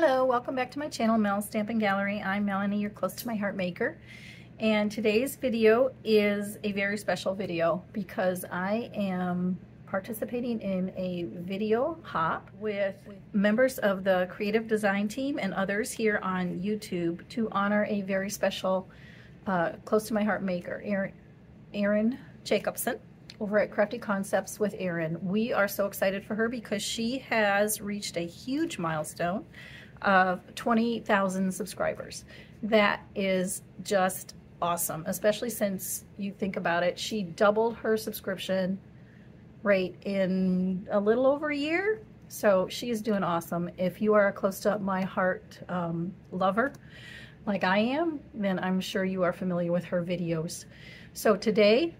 Hello, welcome back to my channel, Mel's Stampin' Gallery. I'm Melanie, your close to my heart maker. And today's video is a very special video because I am participating in a video hop with members of the creative design team and others here on YouTube to honor a very special close to my heart maker, Erin Jacobson, over at Crafty Concepts with Erin. We are so excited for her because she has reached a huge milestone of 20,000 subscribers. That is just awesome, especially since you think about it. She doubled her subscription rate in a little over a year, so she is doing awesome. If you are a close to my heart lover like I am, then I'm sure you are familiar with her videos. So today,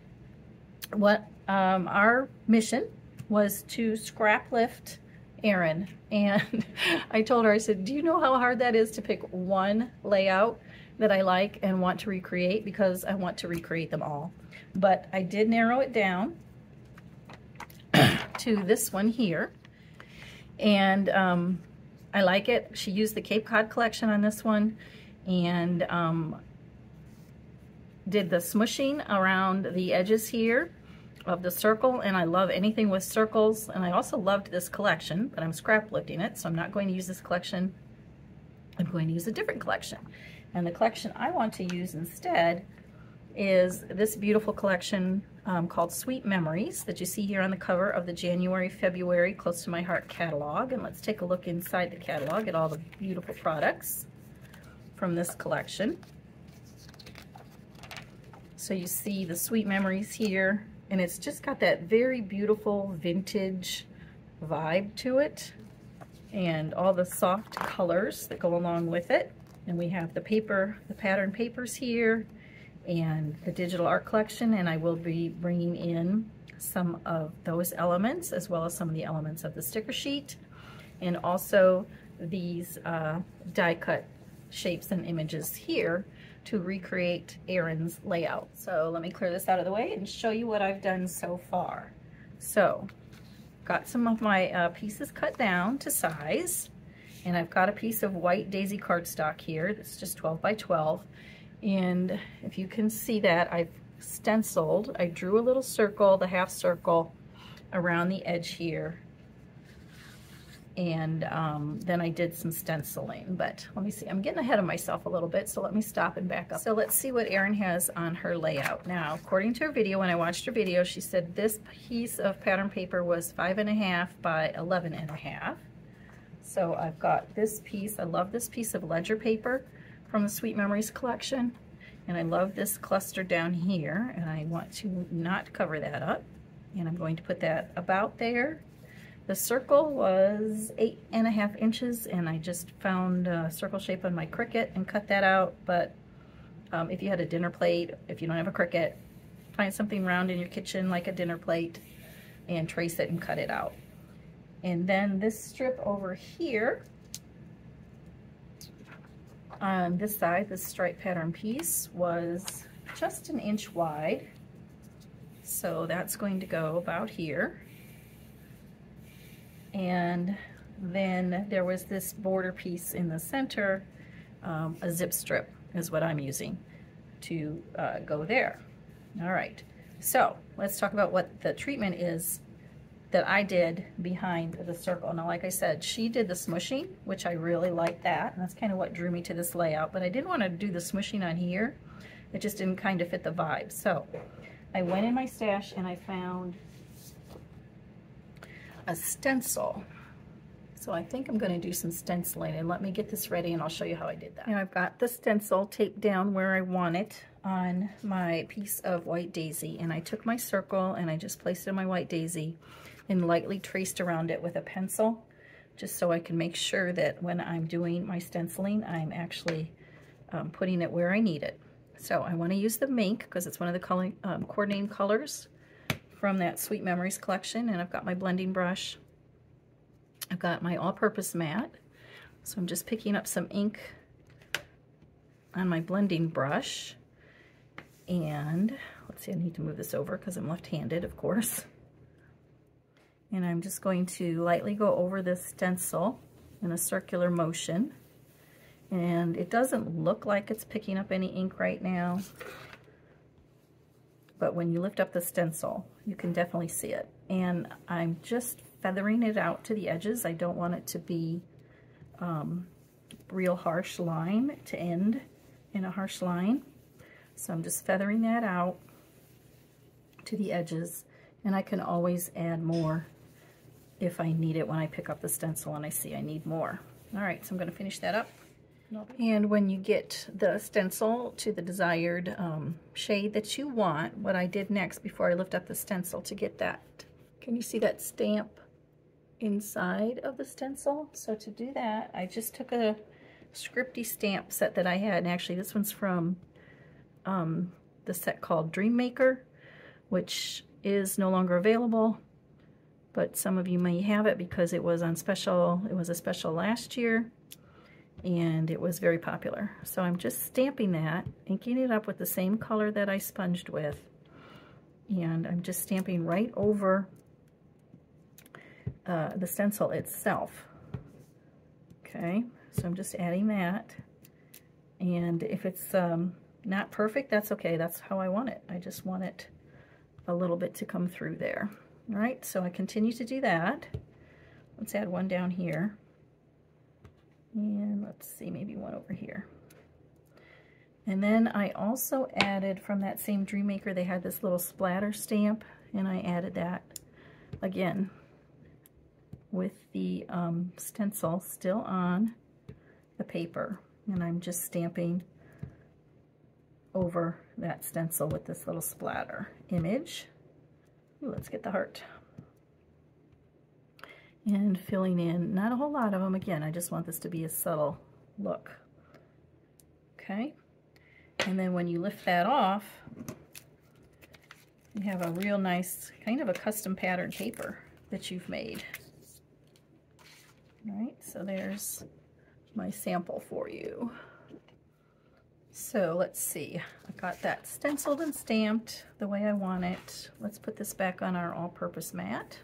what our mission was to scrap lift Erin, and I told her, I said, do you know how hard that is to pick one layout that I like and want to recreate, because I want to recreate them all. But I did narrow it down to this one here, and I like it. She used the Cape Cod collection on this one, and did the smushing around the edges here of the circle, and I love anything with circles. And I also loved this collection, but I'm scrap lifting it, so I'm not going to use this collection. I'm going to use a different collection, and the collection I want to use instead is this beautiful collection called Sweet Memories that you see here on the cover of the January-February Close to My Heart catalog. And let's take a look inside the catalog at all the beautiful products from this collection. So you see the Sweet Memories here, and it's just got that very beautiful vintage vibe to it, and all the soft colors that go along with it. And we have the paper, the pattern papers here, and the digital art collection, and I will be bringing in some of those elements as well as some of the elements of the sticker sheet, and also these die cut shapes and images here to recreate Erin's layout. So let me clear this out of the way and show you what I've done so far. So got some of my pieces cut down to size, and I've got a piece of white daisy cardstock here that's just 12 by 12, and if you can see that, I've stenciled. I drew a little circle, the half circle around the edge here, and then I did some stenciling. But let me see, I'm getting ahead of myself a little bit, so let me stop and back up. So let's see what Erin has on her layout. Now, according to her video, when I watched her video, she said this piece of pattern paper was 5.5 by 11.5. So I've got this piece. I love this piece of ledger paper from the Sweet Memories collection, and I love this cluster down here, and I want to not cover that up, and I'm going to put that about there. The circle was 8.5 inches, and I just found a circle shape on my Cricut and cut that out. But if you had a dinner plate, if you don't have a Cricut, find something round in your kitchen like a dinner plate and trace it and cut it out. And then this strip over here on this side, this stripe pattern piece, was just 1 inch wide, so that's going to go about here. And then there was this border piece in the center, a zip strip is what I'm using to go there. All right, so let's talk about what the treatment is that I did behind the circle. Now, like I said, she did the smushing, which I really like that, and that's kind of what drew me to this layout, but I didn't want to do the smushing on here. It just didn't kind of fit the vibe. So I went in my stash and I found a stencil. So I think I'm going to do some stenciling, and let me get this ready and I'll show you how I did that. Now I've got the stencil taped down where I want it on my piece of white daisy, and I took my circle and I just placed it on my white daisy and lightly traced around it with a pencil, just so I can make sure that when I'm doing my stenciling, I'm actually putting it where I need it. So I want to use the mink because it's one of the coordinating colors from that Sweet Memories collection, and I've got my blending brush. I've got my all-purpose mat, so I'm just picking up some ink on my blending brush, and let's see, I need to move this over because I'm left-handed, of course. And I'm just going to lightly go over this stencil in a circular motion. And it doesn't look like it's picking up any ink right now, but when you lift up the stencil, you can definitely see it. And I'm just feathering it out to the edges. I don't want it to be real harsh line to end in a harsh line. So I'm just feathering that out to the edges, and I can always add more if I need it when I pick up the stencil and I see I need more. All right, so I'm going to finish that up. And when you get the stencil to the desired shade that you want, what I did next before I lift up the stencil to get that, can you see that stamp inside of the stencil? So to do that, I just took a scripty stamp set that I had, and actually this one's from the set called Dream Maker, which is no longer available, but some of you may have it because it was on special. It was a special last year, and it was very popular. So I'm just stamping that, inking it up with the same color that I sponged with, and I'm just stamping right over the stencil itself. Okay, so I'm just adding that, and if it's not perfect, that's okay. That's how I want it. I just want it a little bit to come through there. All right, so I continue to do that. Let's add one down here. And let's see, maybe one over here. And then I also added from that same Dream Maker, they had this little splatter stamp, and I added that again with the stencil still on the paper. And I'm just stamping over that stencil with this little splatter image. Ooh, let's get the heart. And filling in, not a whole lot of them. Again, I just want this to be a subtle look. Okay, and then when you lift that off, you have a real nice, kind of a custom pattern paper that you've made. All right, so there's my sample for you. So let's see, I got that stenciled and stamped the way I want it. Let's put this back on our all-purpose mat.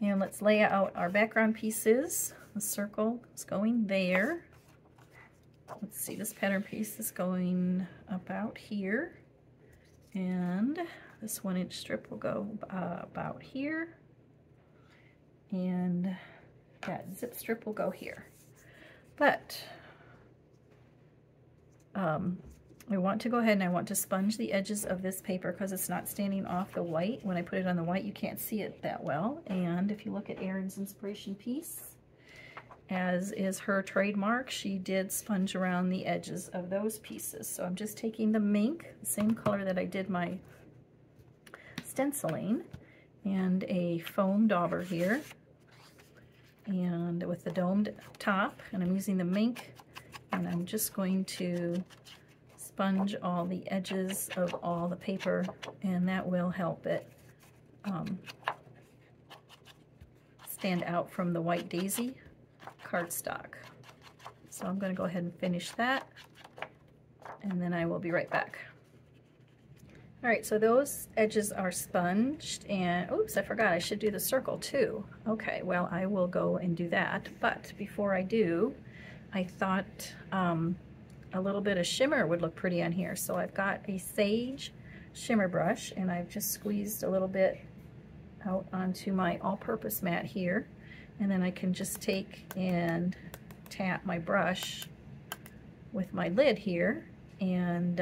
And let's lay out our background pieces. The circle is going there. Let's see, this pattern piece is going about here. And this 1-inch strip will go about here. And that zip strip will go here. But I want to go ahead and I want to sponge the edges of this paper because it's not standing off the white. When I put it on the white, you can't see it that well. And if you look at Erin's inspiration piece, as is her trademark, she did sponge around the edges of those pieces. So I'm just taking the mink, the same color that I did my stenciling, and a foam dauber here, and with the domed top, and I'm using the mink, and I'm just going to sponge all the edges of all the paper, and that will help it stand out from the white daisy cardstock. So I'm going to go ahead and finish that, and then I will be right back. All right, so those edges are sponged, and oops, I forgot I should do the circle too. Okay, well, I will go and do that, but before I do, I thought a little bit of shimmer would look pretty on here. So I've got a sage shimmer brush, and I've just squeezed a little bit out onto my all-purpose mat here, and then I can just take and tap my brush with my lid here and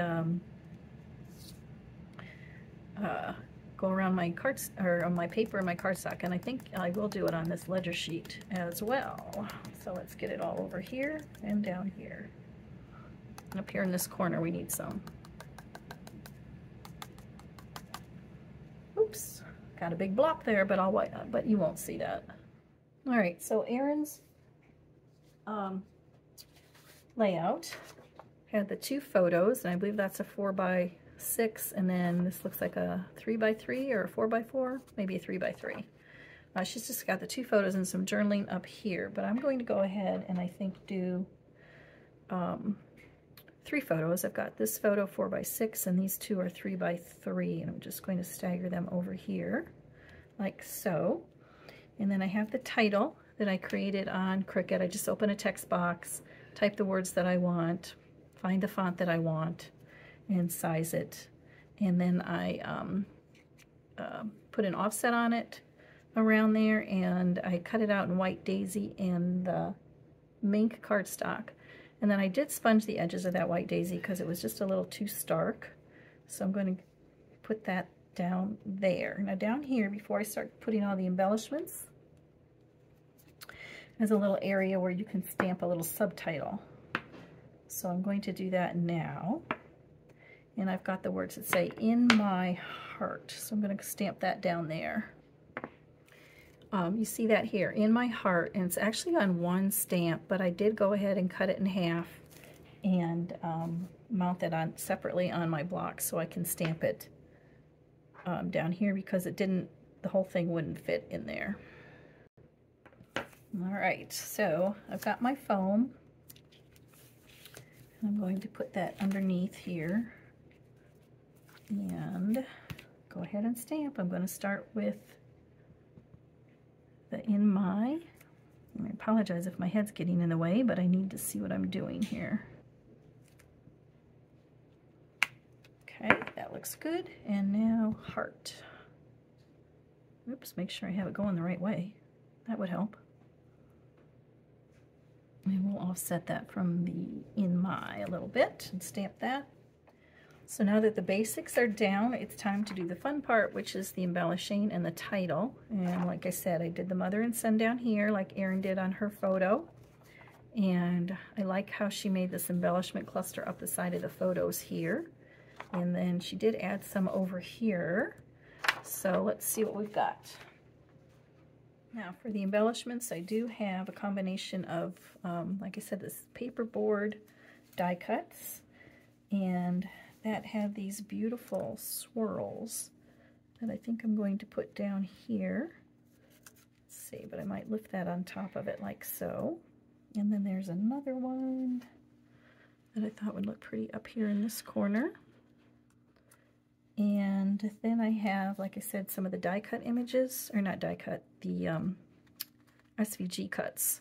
go around my cards, or on my paper and my cardstock, and I think I will do it on this ledger sheet as well. So let's get it all over here and down here. And up here in this corner we need some. Oops, got a big block there, but you won't see that. All right, so Erin's layout had the two photos, and I believe that's a 4x6, and then this looks like a 3x3 or a 4x4, maybe a 3x3. She's just got the two photos and some journaling up here, but I'm going to go ahead and I think do 3 photos. I've got this photo 4x6, and these two are 3x3, and I'm just going to stagger them over here like so. And then I have the title that I created on Cricut. I just open a text box, type the words that I want, find the font that I want, and size it. And then I put an offset on it around there, and I cut it out in white daisy and the mink cardstock. And then I did sponge the edges of that white daisy because it was just a little too stark. So I'm going to put that down there. Now down here, before I start putting all the embellishments, there's a little area where you can stamp a little subtitle. So I'm going to do that now. And I've got the words that say, "In my heart." So I'm going to stamp that down there. You see that here, "In my heart," and it's actually on one stamp, but I did go ahead and cut it in half and mount that on separately on my block so I can stamp it down here, because the whole thing wouldn't fit in there. All right, so I've got my foam. I'm going to put that underneath here and go ahead and stamp. I'm going to start with the "in my," and I apologize if my head's getting in the way, but I need to see what I'm doing here. Okay, that looks good. And now heart. Oops, make sure I have it going the right way. That would help. And we'll offset that from the "in my" a little bit and stamp that. So now that the basics are down, it's time to do the fun part, which is the embellishing and the title. And like I said, I did the mother and son down here like Erin did on her photo. And I like how she made this embellishment cluster up the side of the photos here. And then she did add some over here. So let's see what we've got. Now for the embellishments, I do have a combination of, like I said, this paperboard die cuts, and that had these beautiful swirls that I think I'm going to put down here. Let's see, but I might lift that on top of it like so. And then there's another one that I thought would look pretty up here in this corner. And then I have, like I said, some of the die cut images, or not die cut, the SVG cuts.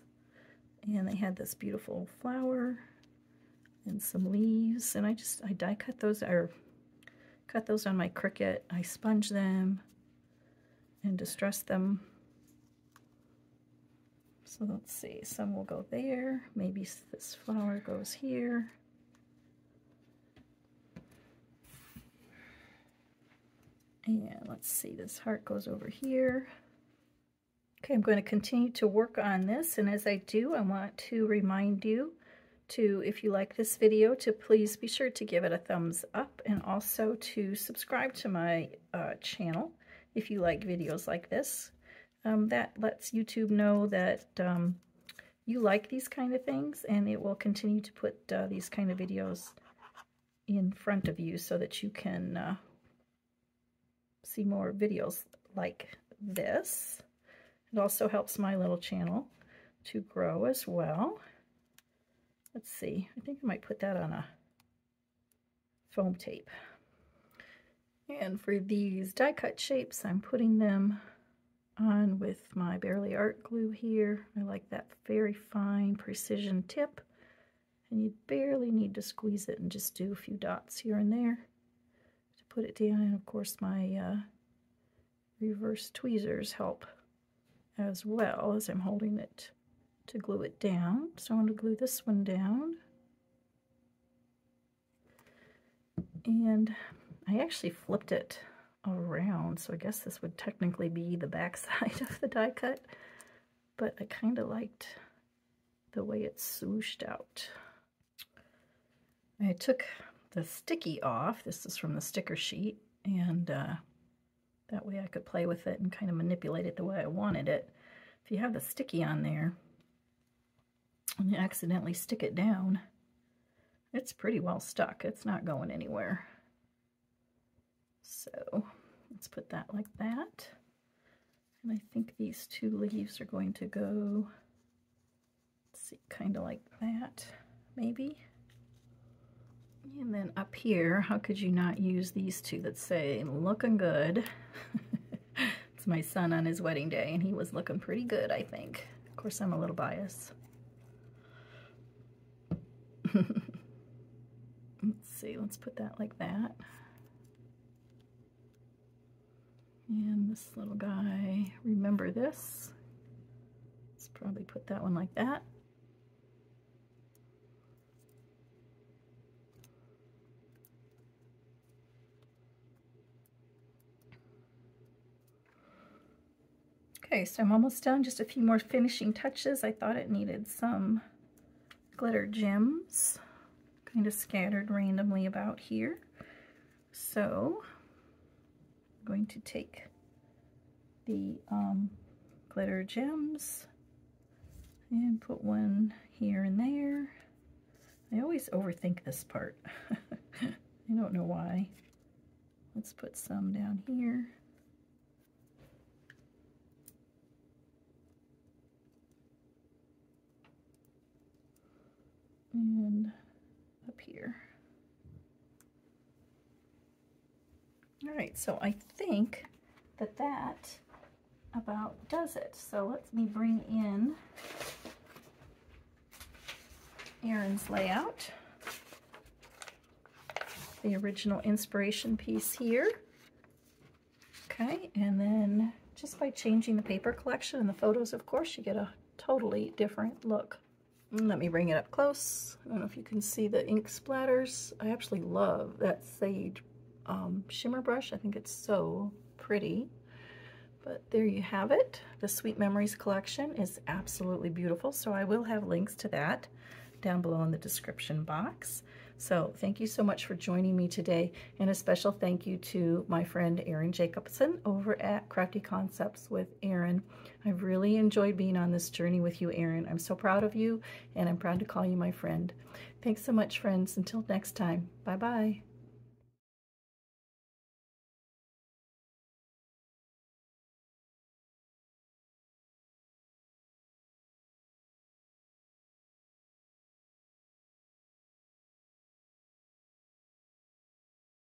And they had this beautiful flower and some leaves, and I die cut those, or cut those on my Cricut. I sponge them and distress them. So let's see, some will go there, maybe this flower goes here. And let's see, this heart goes over here. Okay, I'm going to continue to work on this, and as I do, I want to remind you to, if you like this video, to please be sure to give it a thumbs up, and also to subscribe to my channel if you like videos like this. That lets YouTube know that you like these kind of things, and it will continue to put these kind of videos in front of you so that you can see more videos like this. It also helps my little channel to grow as well. Let's see, I think I might put that on a foam tape. And for these die cut shapes, I'm putting them on with my Barely Art glue here. I like that very fine precision tip, and you barely need to squeeze it and just do a few dots here and there to put it down. And of course my reverse tweezers help as well as I'm holding it to glue it down. So I'm going to glue this one down. And I actually flipped it around, so I guess this would technically be the back side of the die cut, but I kind of liked the way it swooshed out. I took the sticky off. This is from the sticker sheet, and that way I could play with it and kind of manipulate it the way I wanted it. If you have the sticky on there and you accidentally stick it down, it's pretty well stuck. It's not going anywhere. So let's put that like that. And I think these two leaves are going to go, let's see, kind of like that, maybe. And then up here, how could you not use these two that say, "Looking good"? It's my son on his wedding day, and he was looking pretty good, I think. Of course, I'm a little biased. Let's see, let's put that like that. And this little guy, remember this. Let's probably put that one like that. Okay, so I'm almost done, just a few more finishing touches. I thought it needed some glitter gems, kind of scattered randomly about here. So I'm going to take the glitter gems and put one here and there. I always overthink this part. I don't know why. Let's put some down here. And up here. All right, so I think that about does it. So let me bring in Erin's layout. The original inspiration piece here. Okay, and then just by changing the paper collection and the photos, of course, you get a totally different look. Let me bring it up close. I don't know if you can see the ink splatters. I actually love that sage shimmer brush. I think it's so pretty. But there you have it. The Sweet Memories collection is absolutely beautiful, so I will have links to that down below in the description box. So thank you so much for joining me today, and a special thank you to my friend Erin Jacobson over at Crafty Concepts with Erin. I've really enjoyed being on this journey with you, Erin. I'm so proud of you, and I'm proud to call you my friend. Thanks so much, friends. Until next time, bye-bye.